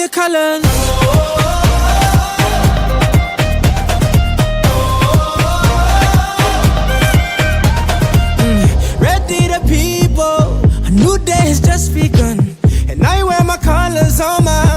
your colors. Ready the people, a new day has just begun, and I wear my colors on my